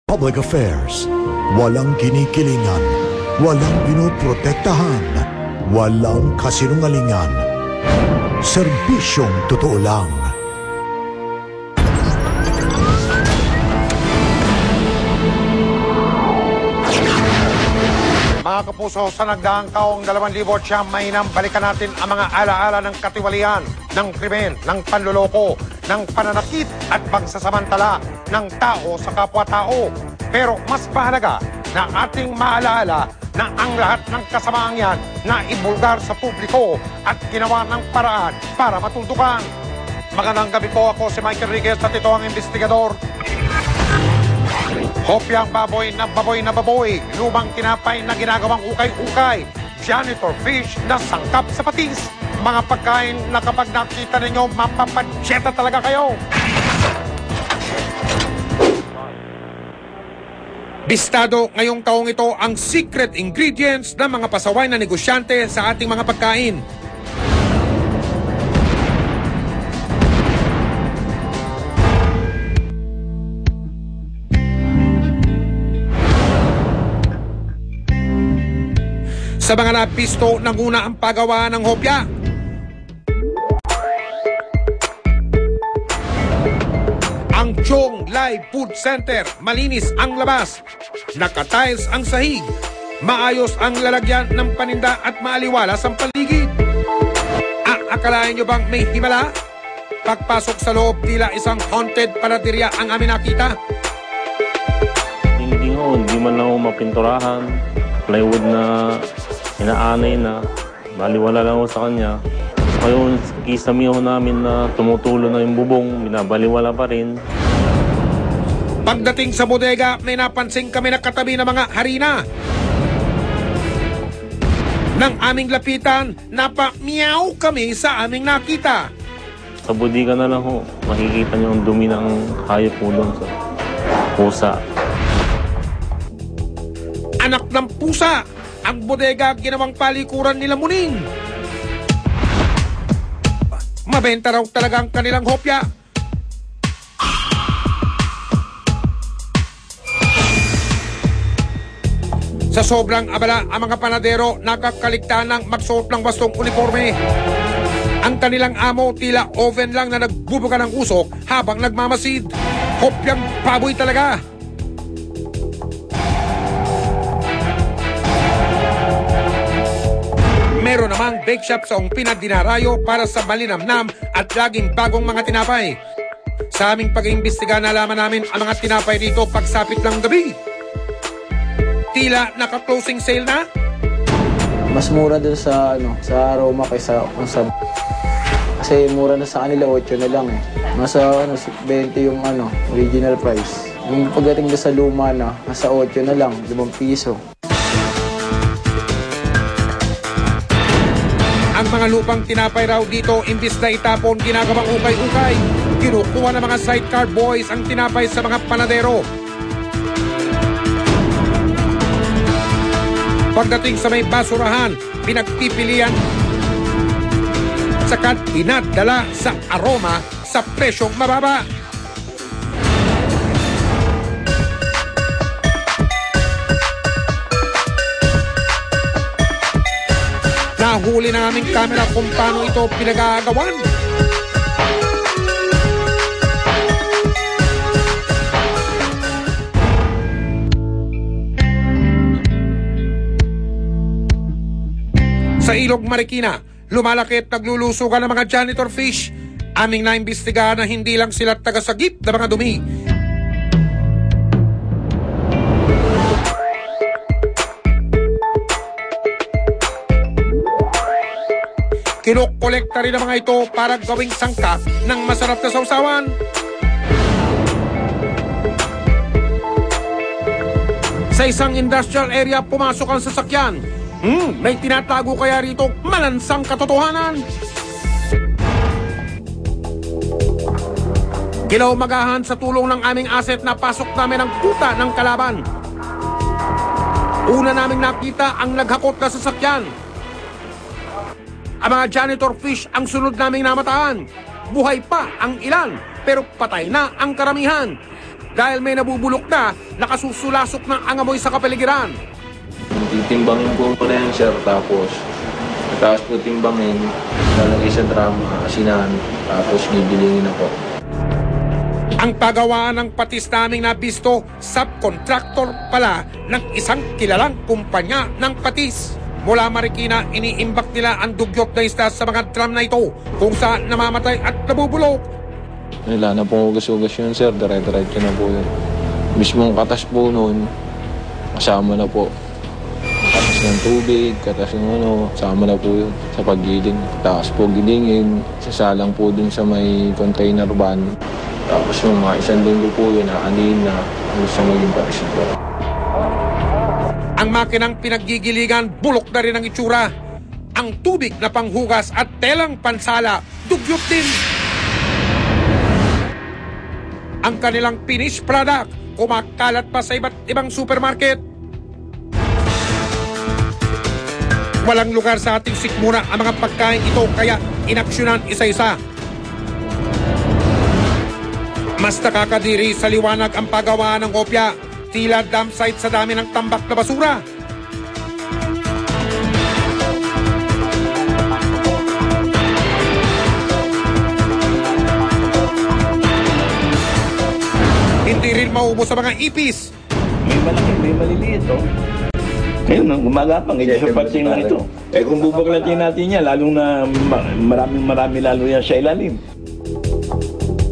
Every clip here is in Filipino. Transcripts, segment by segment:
Public affairs. Walang kinikilingan. Walang pinoprotektahan. Walang kasinungalingan. Serbisyong totoo lang. Mga kapuso, sa nagdaang taong 2009, mainam balikan natin ang mga alaala ng katiwalian, ng krimen, ng panloloko, ng pananakit at pagsasamantala ng tao sa kapwa-tao. Pero mas mahalaga na ating maalaala na ang lahat ng kasamaang yan na ibulgar sa publiko at ginawa ng paraan para matuldukan. Magandang gabi po, ako si Mike Enriquez at ito ang investigador. Hopyang baboy na baboy na baboy, lumang tinapay na ginagawang ukay-ukay, janitor fish na sangkap sa patis. Mga pagkain na kapag nakita ninyo, mapapansyeta talaga kayo. Bistado ngayong taong ito ang secret ingredients ng mga pasaway na negosyante sa ating mga pagkain. Sa mga napisto, nanguna ang paggawa ng hopya. Ang Chong Lai Food Center, malinis ang labas, naka-tiles ang sahig, maayos ang lalagyan ng paninda at maaliwalas ang paligid. Akalain nyo bang may himala? Pagpasok sa loob, tila isang haunted panaderia ang amin nakita. Hindi man ako mapinturahan, plywood na inaanay na, baliwala lang ako sa kanya. Ngayon, kisamiho namin na tumutulo na yung bubong, binabaliwala pa rin. Pagdating sa bodega, may napansin kami na katabi ng mga harina. Nang aming lapitan, napa-meow kami sa aming nakita. Sa bodega na lang ho, makikita niyo ang dumi ng hayop po doon sa pusa. Anak ng pusa! Ang bodega ginawang palikuran nila Muning. Mabenta raw talaga ang kanilang hopya. Sa sobrang abala, ang mga panadero nakakaligtaan ng magsuot ng wastong uniforme. Ang kanilang amo tila oven lang na nagbubuga ng usok habang nagmamasid. Hopyang baboy talaga. Meron namang bake shop sa Ongpina dinarayo para sa malinamnam at laging bagong mga tinapay. Sa aming pag-iimbestiga, nalaman namin ang mga tinapay dito pagsapit ng gabi. Tila naka-closing sale na? Mas mura dun sa Aroma kaysa sa kasi mura na sa kanila 8 na lang eh. Nasa 20 yung original price. Yung pagdating sa luma na, nasa 8 na lang, 5 piso. Ang mga lupang tinapay raw dito, imbis na itapon, ginagawang ukay-ukay. Kinukuha ng mga sidecar boys ang tinapay sa mga panadero. Pagdating sa may basurahan, pinagpipilian. Sakat dinadala sa Aroma sa presyong mababa. Nahuli na aming kamera kung paano ito pinagagawan. Sa Ilog Marikina, lumalaki at naglulusugan ng mga janitor fish. Aming naimbestigahan na hindi lang sila tagasagip na mga dumi. Kinukolekta rin ang mga ito para gawing sangkap ng masarap na sausawan. Sa isang industrial area, pumasok ang sasakyan. May tinatago kaya rito malansang katotohanan. Kinaumagahan sa tulong ng aming asset na pasok namin ang kuta ng kalaban. Una naming nakita ang naghakot na sasakyan. Ang mga janitor fish ang sunod naming namataan. Buhay pa ang ilan, pero patay na ang karamihan. dahil may nabubulok na nakasusulasok ng angamoy sa kapaligiran. Titimbangin po ko na yan, sir, tapos po timbangin, lalagay sa drum, asinan, tapos bibilingin na po. Ang paggawaan ng patis naming nabisto, subcontractor pala ng isang kilalang kumpanya ng patis. Mula Marikina, iniimbak nila ang dugyot na isda sa mga drum na ito kung saan namamatay at nabubulok. Wala na pong ugas-ugas yun, sir. Dire-diretso na po yun. Mismong katas po noon, kasama na po. Katas ng tubig, katas ng kasama na po yun sa paggiling. Tapos po gilingin, sasalang po dun sa may container van. Tapos yung mga isang linggo po yun, nakanin na gusto maging patis po. Ang makinang pinaggigiligan, bulok na rin ang itsura. Ang tubig na panghugas at telang pansala, dugyot din. Ang kanilang finished product, kumakalat pa sa iba't ibang supermarket. Walang lugar sa ating sikmura ang mga pagkain ito, kaya inaksyonan isa-isa. Mas nakakadiri sa liwanag ang paggawa ng opya, tila dump site sa dami ng tambak na basura. Hindi rin maubos sa mga ipis. May malaki, may maliliit, oh. Ngayon, gumagapang, sa pating lang ito. Eh kung bubaklatin natin yan, lalong na marami lalo yan sa ilalim.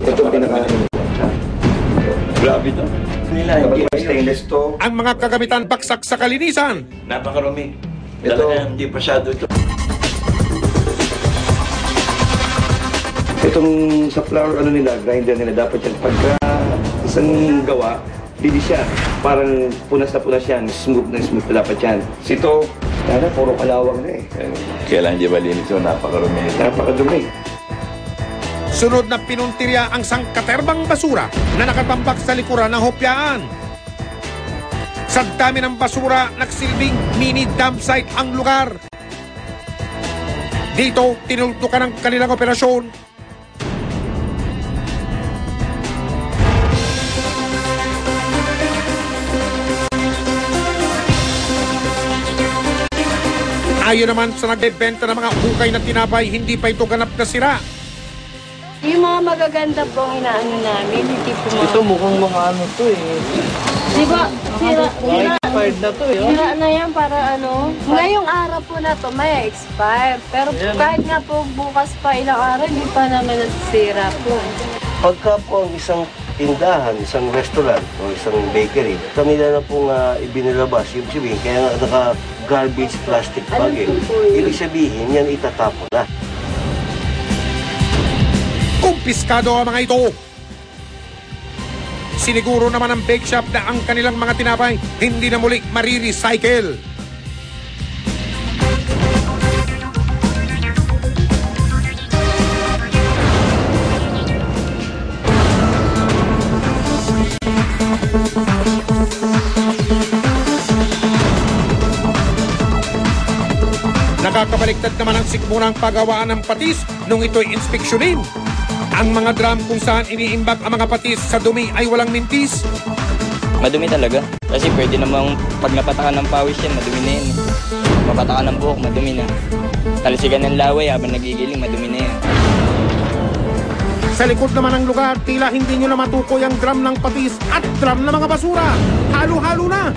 Ito pinaka- Grabe ito. Stainless to. Ang mga kagamitan baksak sa kalinisan. Napakarumi. Ito, Hindi pasyado ito. Itong sa flour nila, grinder nila, dapat yan pagka isang gawa, hindi siya. Parang punas na punas yan, smooth na dapat yan. Ito, sana puro kalawang na eh. Kailangan di malinis ito, napakarumi. Napakadumi. Sunod na pinuntirya ang sangkaterbang basura na nakatambak sa likuran ng hopyaan. Sa dami ng basura, nagsilbing mini dump site ang lugar. Dito, tinultukan ang kanilang operasyon. Ayon naman sa nagbebenta ng mga hukay na tinapay, hindi pa ito ganap na sira. Yung mga magaganda po ang inaano namin, hindi po mga... Ito mukhang mga ano to eh. Di ba, sira Expired na to eh. na yan para ano. Ngayong araw po na to may expire. Pero kahit nga po bukas pa ilang araw, hindi pa naman nasisira po. Pagka po ang isang tindahan, isang restaurant o isang bakery, kanila na pong ibinilabas yung sabihin, kaya naka-garbage plastic bag eh. Ibig sabihin, yan itatapon na. Kumpiskado ang mga ito. Siniguro naman ng bake shop na ang kanilang mga tinapay hindi na muli marirecycle. Nakakabaliktad naman ang sikmurang paggawaan ng patis nung ito'y inspeksyonin. Ang mga drum kung saan iniimbak ang mga patis sa dumi ay walang mintis. Madumi talaga. Kasi pwede namang pag napatakan ng pawis yan, madumi na yan. Mapatakan ng buhok, madumi na. Talisigan ng laway habang nagigiling, madumi na yan. Sa likod naman ng lugar, tila hindi nyo na matukoy ang drum ng patis at drum ng mga basura. Halo-halo na!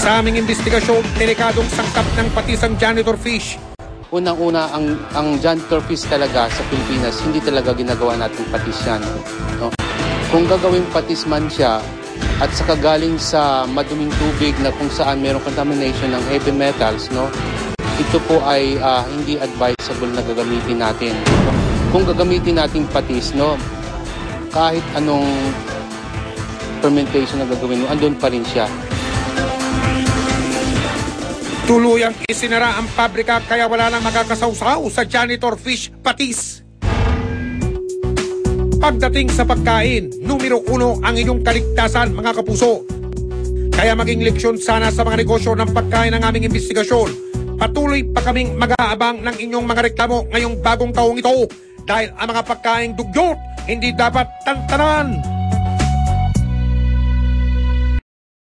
Sa aming investigasyon, delikadong sangkap ng patis ang janitor fish. Unang-una, ang janitor fish talaga sa Pilipinas, hindi talaga ginagawa natin patis yan. No? Kung gagawing patis man siya, at saka galing sa maduming tubig na kung saan mayroong contamination ng heavy metals, no? Ito po ay hindi advisable na gagamitin natin. Kung gagamitin natin patis, no? Kahit anong fermentation na gagawin mo, andun pa rin siya. Tuluyang isinara ang pabrika kaya wala nang makakasawsaw sa janitor fish patis. Pagdating sa pagkain, numero 1 ang inyong kaligtasan, mga kapuso. Kaya maging leksyon sana sa mga negosyo ng pagkain ng aming investigasyon. patuloy pa kaming mag-aabang ng inyong mga reklamo ngayong bagong taong ito dahil ang mga pagkaing dugyot hindi dapat tantanan.